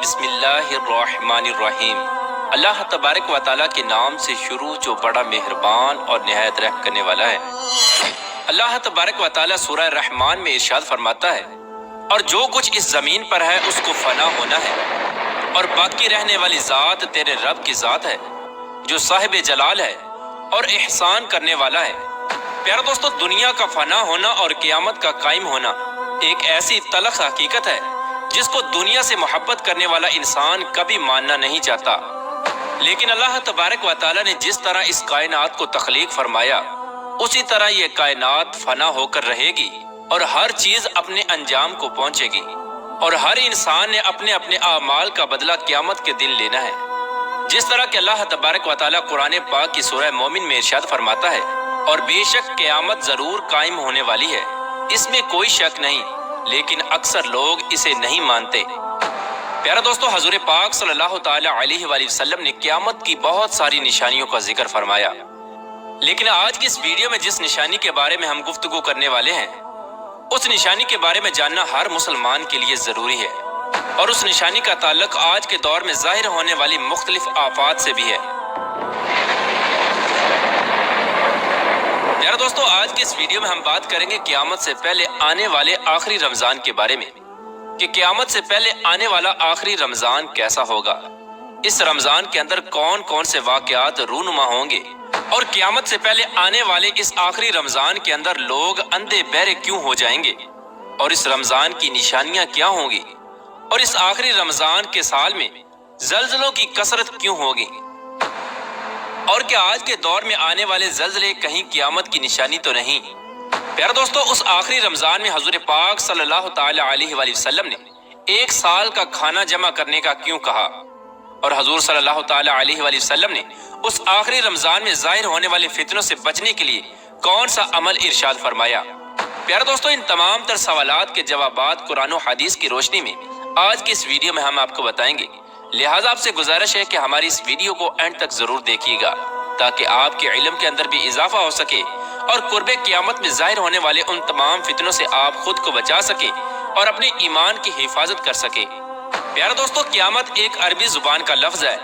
بسم اللہ الرحمن الرحیم۔ اللہ تبارک و تعالیٰ کے نام سے شروع جو بڑا مہربان اور نہایت رحم کرنے والا ہے۔ اللہ تبارک و تعالیٰ سورہ رحمان میں ارشاد فرماتا ہے، اور جو کچھ اس زمین پر ہے اس کو فنا ہونا ہے، اور باقی رہنے والی ذات تیرے رب کی ذات ہے جو صاحب جلال ہے اور احسان کرنے والا ہے۔ پیارے دوستو، دنیا کا فنا ہونا اور قیامت کا قائم ہونا ایک ایسی تلخ حقیقت ہے جس کو دنیا سے محبت کرنے والا انسان کبھی ماننا نہیں چاہتا، لیکن اللہ تبارک و تعالیٰ نے جس طرح اس کائنات کو تخلیق فرمایا اسی طرح یہ کائنات فنا ہو کر رہے گی اور ہر چیز اپنے انجام کو پہنچے گی، اور ہر انسان نے اپنے اپنے اعمال کا بدلہ قیامت کے دن لینا ہے۔ جس طرح کہ اللہ تبارک و تعالیٰ قرآن پاک کی سورہ مومن میں ارشاد فرماتا ہے، اور بے شک قیامت ضرور قائم ہونے والی ہے، اس میں کوئی شک نہیں، لیکن اکثر لوگ اسے نہیں مانتے۔ پیارا دوستو، حضور پاک صلی اللہ تعالیٰ علیہ وآلہ وسلم نے قیامت کی بہت ساری نشانیوں کا ذکر فرمایا، لیکن آج کی اس ویڈیو میں جس نشانی کے بارے میں ہم گفتگو کرنے والے ہیں اس نشانی کے بارے میں جاننا ہر مسلمان کے لیے ضروری ہے، اور اس نشانی کا تعلق آج کے دور میں ظاہر ہونے والی مختلف آفات سے بھی ہے۔ پیارا دوستو، آج کی اس ویڈیو میں ہم بات کریں گے قیامت سے پہلے آنے والے آخری رمضان کے بارے میں، کہ قیامت سے پہلے آنے والا آخری رمضان کیسا ہوگا، اس رمضان کے اندر کون کون سے واقعات رونما ہوں گے، اور قیامت سے پہلے آنے والے اس آخری رمضان کے اندر لوگ اندھے بہرے کیوں ہو جائیں گے، اور اس رمضان کی نشانیاں کیا ہوں گی، اور اس آخری رمضان کے سال میں زلزلوں کی کثرت کیوں ہوگی، اور کیا آج کے دور میں آنے والے زلزلے کہیں قیامت کی نشانی تو نہیں۔ پیارا دوستو، اس آخری رمضان میں حضور پاک صلی اللہ تعالی علیہ وآلہ وسلم نے ایک سال کا کھانا جمع کرنے کا کیوں کہا، اور حضور صلی اللہ تعالی علیہ وآلہ وسلم نے اس آخری رمضان میں ظاہر ہونے والے فتنوں سے بچنے کے لیے کون سا عمل ارشاد فرمایا۔ پیارا دوستو، ان تمام تر سوالات کے جوابات قرآن و حدیث کی روشنی میں آج کی اس ویڈیو میں ہم آپ کو بتائیں گے، لہٰذا آپ سے گزارش ہے کہ ہماری اس ویڈیو کو اینڈ تک ضرور دیکھیے گا تاکہ آپ کے علم کے اندر بھی اضافہ ہو سکے اور قرب قیامت میں ظاہر ہونے والے ان تمام فتنوں سے آپ خود کو بچا سکے اور اپنے ایمان کی حفاظت کر سکے۔ پیارا دوستو، قیامت ایک عربی زبان کا لفظ ہے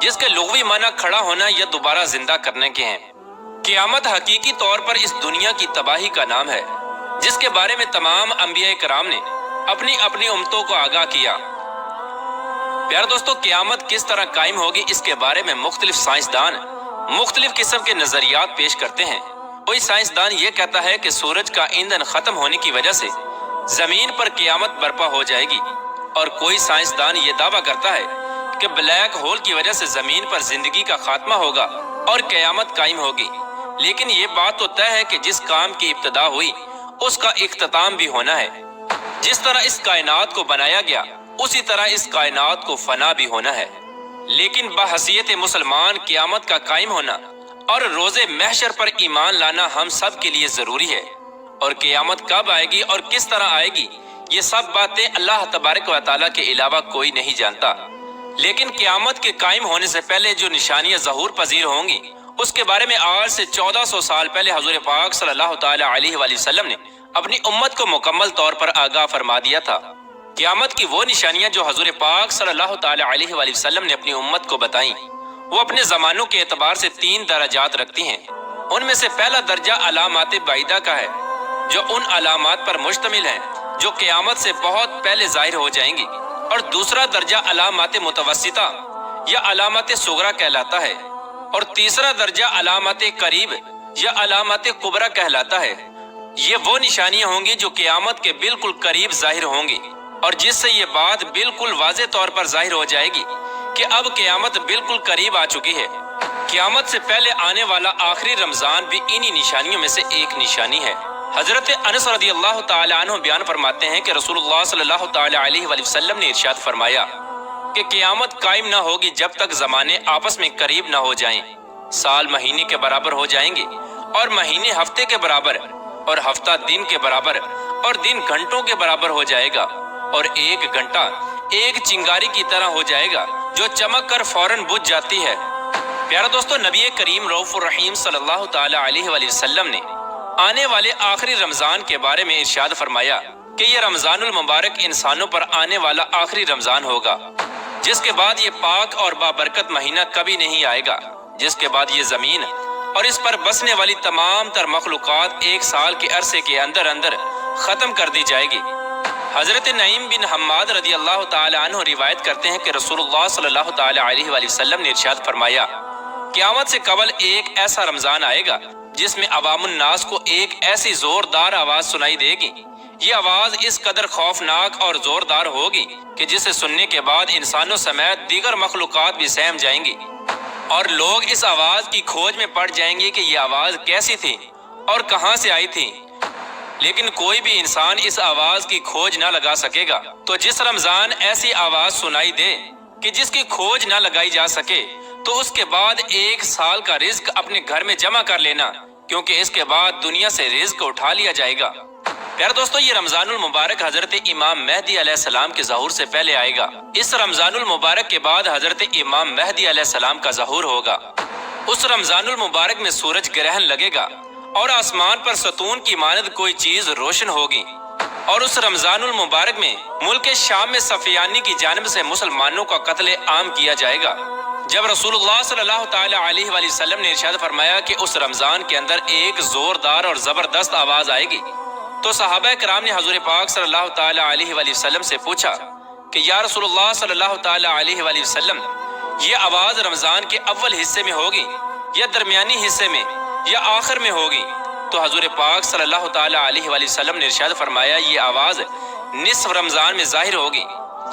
جس کے لغوی معنی کھڑا ہونا یا دوبارہ زندہ کرنے کے ہیں۔ قیامت حقیقی طور پر اس دنیا کی تباہی کا نام ہے جس کے بارے میں تمام انبیاء کرام نے اپنی اپنی امتوں کو آگاہ کیا۔ پیارا دوستو، قیامت کس طرح قائم ہوگی اس کے بارے میں مختلف سائنسدان مختلف قسم کے نظریات پیش کرتے ہیں۔ کوئی سائنسدان یہ کہتا ہے کہ سورج کا ایندھن ختم ہونے کی وجہ سے زمین پر قیامت برپا ہو جائے گی، اور کوئی سائنسدان یہ دعویٰ کرتا ہے کہ بلیک ہول کی وجہ سے زمین پر زندگی کا خاتمہ ہوگا اور قیامت قائم ہوگی۔ لیکن یہ بات تو طے ہے کہ جس کام کی ابتدا ہوئی اس کا اختتام بھی ہونا ہے۔ جس طرح اس کائنات کو بنایا گیا اسی طرح اس کائنات کو فنا بھی ہونا ہے، لیکن بحیثیت مسلمان قیامت کا قائم ہونا اور روز محشر پر ایمان لانا ہم سب کے لیے ضروری ہے، اور قیامت کب آئے گی اور کس طرح آئے گی یہ سب باتیں اللہ تبارک و تعالیٰ کے علاوہ کوئی نہیں جانتا۔ لیکن قیامت کے قائم ہونے سے پہلے جو نشانیاں ظہور پذیر ہوں گی اس کے بارے میں آج سے 1400 سال پہلے حضور پاک صلی اللہ تعالی علیہ وآلہ وسلم نے اپنی امت کو مکمل طور پر آگاہ فرما دیا تھا۔ قیامت کی وہ نشانیاں جو حضور پاک صلی اللہ تعالی علیہ وآلہ وسلم نے اپنی امت کو بتائیں وہ اپنے زمانوں کے اعتبار سے 3 درجات رکھتی ہیں۔ ان میں سے پہلا درجہ علامات بعیدہ کا ہے جو ان علامات پر مشتمل ہیں جو قیامت سے بہت پہلے ظاہر ہو جائیں گی، اور دوسرا درجہ علامات متوسطہ یا علامات صغریٰ کہلاتا ہے، اور تیسرا درجہ علامات قریب یا علامات کبریٰ کہلاتا ہے۔ یہ وہ نشانیاں ہوں گی جو قیامت کے بالکل قریب ظاہر ہوں گی، اور جس سے یہ بات بالکل واضح طور پر ظاہر ہو جائے گی کہ اب قیامت بالکل قریب آ چکی ہے۔ قیامت سے پہلے آنے والا آخری رمضان بھی انہی نشانیوں میں سے ایک نشانی ہے۔ حضرت انس رضی اللہ تعالی عنہ بیان فرماتے ہیں کہ رسول اللہ صلی اللہ تعالی علیہ وآلہ وسلم نے ارشاد فرمایا کہ قیامت قائم نہ ہوگی جب تک زمانے آپس میں قریب نہ ہو جائیں۔ سال مہینے کے برابر ہو جائیں گے، اور مہینے ہفتے کے برابر، اور ہفتہ دن کے برابر، اور دن گھنٹوں کے برابر ہو جائے گا، اور ایک گھنٹہ ایک چنگاری کی طرح ہو جائے گا جو چمک کر فوراً بجھ جاتی ہے۔ پیارا دوستو، نبی کریم رؤوف الرحیم صلی اللہ تعالی علیہ وآلہ وسلم نے آنے والے آخری رمضان کے بارے میں ارشاد فرمایا کہ یہ رمضان المبارک انسانوں پر آنے والا آخری رمضان ہوگا، جس کے بعد یہ پاک اور بابرکت مہینہ کبھی نہیں آئے گا، جس کے بعد یہ زمین اور اس پر بسنے والی تمام تر مخلوقات 1 سال کے عرصے کے اندر اندر ختم کر دی جائے گی۔ حضرت نعیم بن حماد رضی اللہ تعالی عنہ روایت کرتے ہیں کہ رسول اللہ صلی اللہ تعالی علیہ وآلہ وسلم نے ارشاد فرمایا، قیامت سے قبل ایک ایسا رمضان آئے گا جس میں عوام الناس کو ایک ایسی زوردار آواز سنائی دے گی۔ یہ آواز اس قدر خوفناک اور زوردار ہوگی کہ جسے سننے کے بعد انسانوں سمیت دیگر مخلوقات بھی سہم جائیں گی، اور لوگ اس آواز کی کھوج میں پڑ جائیں گے کہ یہ آواز کیسی تھی اور کہاں سے آئی تھی، لیکن کوئی بھی انسان اس آواز کی کھوج نہ لگا سکے گا۔ تو جس رمضان ایسی آواز سنائی دے کہ جس کی کھوج نہ لگائی جا سکے، تو اس کے بعد 1 سال کا رزق اپنے گھر میں جمع کر لینا، کیونکہ اس کے بعد دنیا سے رزق اٹھا لیا جائے گا۔ پیارے دوستو، یہ رمضان المبارک حضرت امام مہدی علیہ السلام کے ظہور سے پہلے آئے گا۔ اس رمضان المبارک کے بعد حضرت امام مہدی علیہ السلام کا ظہور ہوگا۔ اس رمضان المبارک میں سورج گرہن لگے گا اور آسمان پر ستون کی مانند کوئی چیز روشن ہوگی، اور اس رمضان المبارک میں ملک شام میں سفیانی کی جانب سے مسلمانوں کا قتل عام کیا جائے گا۔ جب رسول اللہ صلی اللہ تعالی علیہ وآلہ وسلم نے ارشاد فرمایا کہ اس رمضان کے اندر ایک زوردار اور زبردست آواز آئے گی، تو صحابہ کرام نے حضور پاک صلی اللہ تعالی علیہ وآلہ وسلم سے پوچھا کہ یا رسول اللہ صلی اللہ تعالی علیہ وآلہ وسلم، یہ آواز رمضان کے اول حصے میں ہوگی یا درمیانی حصے میں یا آخر میں ہوگی؟ تو حضور پاک صلی اللہ تعالی علیہ وآلہ وسلم نے ارشاد فرمایا، یہ آواز نصف رمضان میں ظاہر ہوگی۔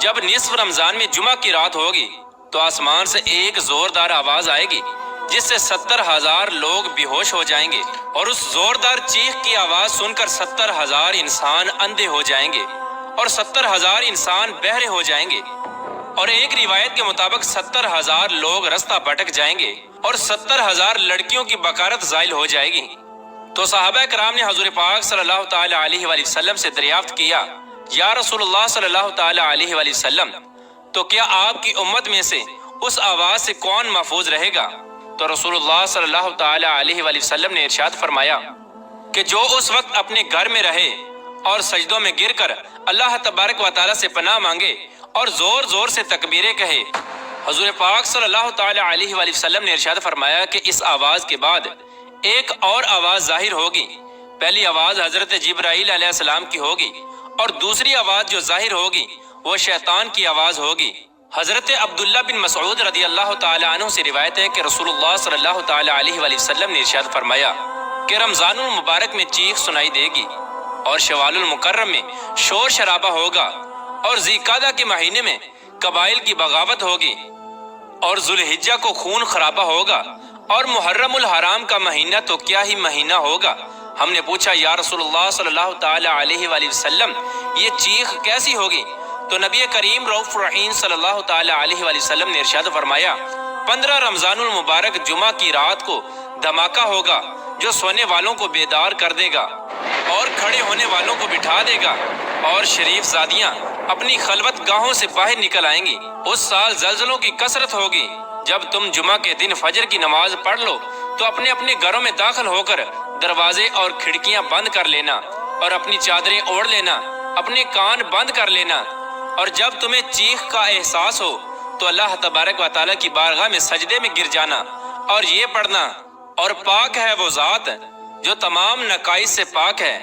جب نصف رمضان میں جمعہ کی رات ہوگی تو آسمان سے ایک زوردار آواز آئے گی جس سے 70,000 لوگ بے ہوش ہو جائیں گے، اور اس زوردار چیخ کی آواز سن کر 70,000 انسان اندھے ہو جائیں گے اور 70,000 انسان بہرے ہو جائیں گے، اور ایک روایت کے مطابق 70,000 لوگ رستہ بھٹک جائیں گے اور 70,000 لڑکیوں کی بکارت زائل ہو جائے گی۔ تو صحابہ کرام نے حضور پاک صلی اللہ تعالی علیہ وآلہ وسلم سے دریافت کیا، یا رسول اللہ صلی اللہ تعالی علیہ وآلہ وسلم، تو کیا آپ کی امت میں سے اس آواز سے کون محفوظ رہے گا؟ تو رسول اللہ صلی اللہ تعالی علیہ وآلہ وسلم نے ارشاد فرمایا کہ جو اس وقت اپنے گھر میں رہے اور سجدوں میں گر کر اللہ تبارک و تعالی سے پناہ مانگے اور زور زور سے تکبیریں کہے۔ حضور پاک صلی اللہ تعالی علیہ وآلہ وسلم نے ارشاد فرمایا کہ اس آواز کے بعد ایک اور آواز ظاہر ہوگی۔ پہلی آواز حضرت جبرائیل علیہ السلام کی ہوگی، اور دوسری آواز جو ظاہر ہوگی وہ شیطان کی آواز ہوگی۔ حضرت عبداللہ بن مسعود رضی اللہ تعالی عنہ سے روایت ہے کہ رسول اللہ صلی اللہ تعالی علیہ وآلہ وسلم نے ارشاد فرمایا کہ رمضان المبارک میں چیخ سنائی دے گی، اور شوال المکرم میں شور شرابہ ہوگا، اور ذی قعدہ کے مہینے میں قبائل کی بغاوت ہوگی، اور ذوالحجہ کو خون خرابہ ہوگا، اور محرم الحرام کا مہینہ تو کیا ہی مہینہ ہوگا۔ ہم نے پوچھا، یا رسول اللہ صلی اللہ تعالی علیہ وآلہ وسلم، یہ چیخ کیسی ہوگی؟ تو نبی کریم رؤوف رحیم صلی اللہ تعالی علیہ وآلہ وسلم نے ارشاد فرمایا، 15 رمضان المبارک جمعہ کی رات کو دھماکہ ہوگا جو سونے والوں کو بیدار کر دے گا اور کھڑے ہونے والوں کو بٹھا دے گا، اور شریف زادیاں اپنی خلوت گاہوں سے باہر نکل آئیں گی۔ اس سال زلزلوں کی کثرت ہوگی۔ جب تم جمعہ کے دن فجر کی نماز پڑھ لو تو اپنے اپنے گھروں میں داخل ہو کر دروازے اور کھڑکیاں بند کر لینا، اور اپنی چادریں اوڑھ لینا، اپنے کان بند کر لینا، اور جب تمہیں چیخ کا احساس ہو تو اللہ تبارک و تعالیٰ کی بارگاہ میں سجدے میں گر جانا اور یہ پڑھنا، اور پاک ہے وہ ذات جو تمام نقائص سے پاک ہے،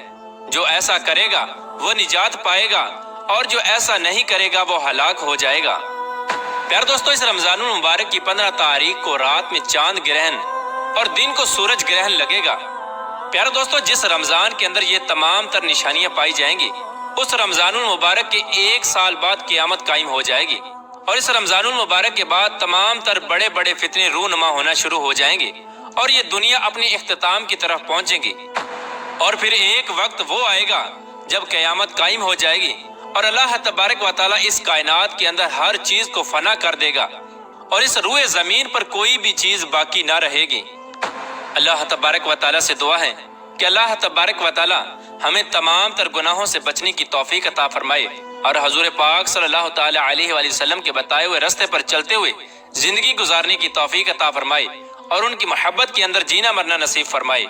جو ایسا کرے گا وہ نجات پائے گا، اور جو ایسا نہیں کرے گا وہ ہلاک ہو جائے گا۔ پیارے دوستو، اس رمضان المبارک کی 15 تاریخ کو رات میں چاند گرہن اور دن کو سورج گرہن لگے گا۔ پیارے دوستو، جس رمضان کے اندر یہ تمام تر نشانیاں پائی جائیں گی، اس رمضان المبارک کے 1 سال بعد قیامت قائم ہو جائے گی، اور اس رمضان المبارک کے بعد تمام تر بڑے بڑے فتنے رونما ہونا شروع ہو جائیں گے، اور یہ دنیا اپنے اختتام کی طرف پہنچے گی، اور پھر ایک وقت وہ آئے گا جب قیامت قائم ہو جائے گی، اور اللہ تبارک و تعالیٰ اس کائنات کے اندر ہر چیز کو فنا کر دے گا، اور اس روئے زمین پر کوئی بھی چیز باقی نہ رہے گی۔ اللہ تبارک و تعالیٰ سے دعا ہے کہ اللہ تبارک و تعالیٰ ہمیں تمام تر گناہوں سے بچنے کی توفیق عطا فرمائے، اور حضور پاک صلی اللہ تعالی علیہ وآلہ وسلم کے بتائے ہوئے راستے پر چلتے ہوئے زندگی گزارنے کی توفیق عطا فرمائے، اور ان کی محبت کے اندر جینا مرنا نصیب فرمائے۔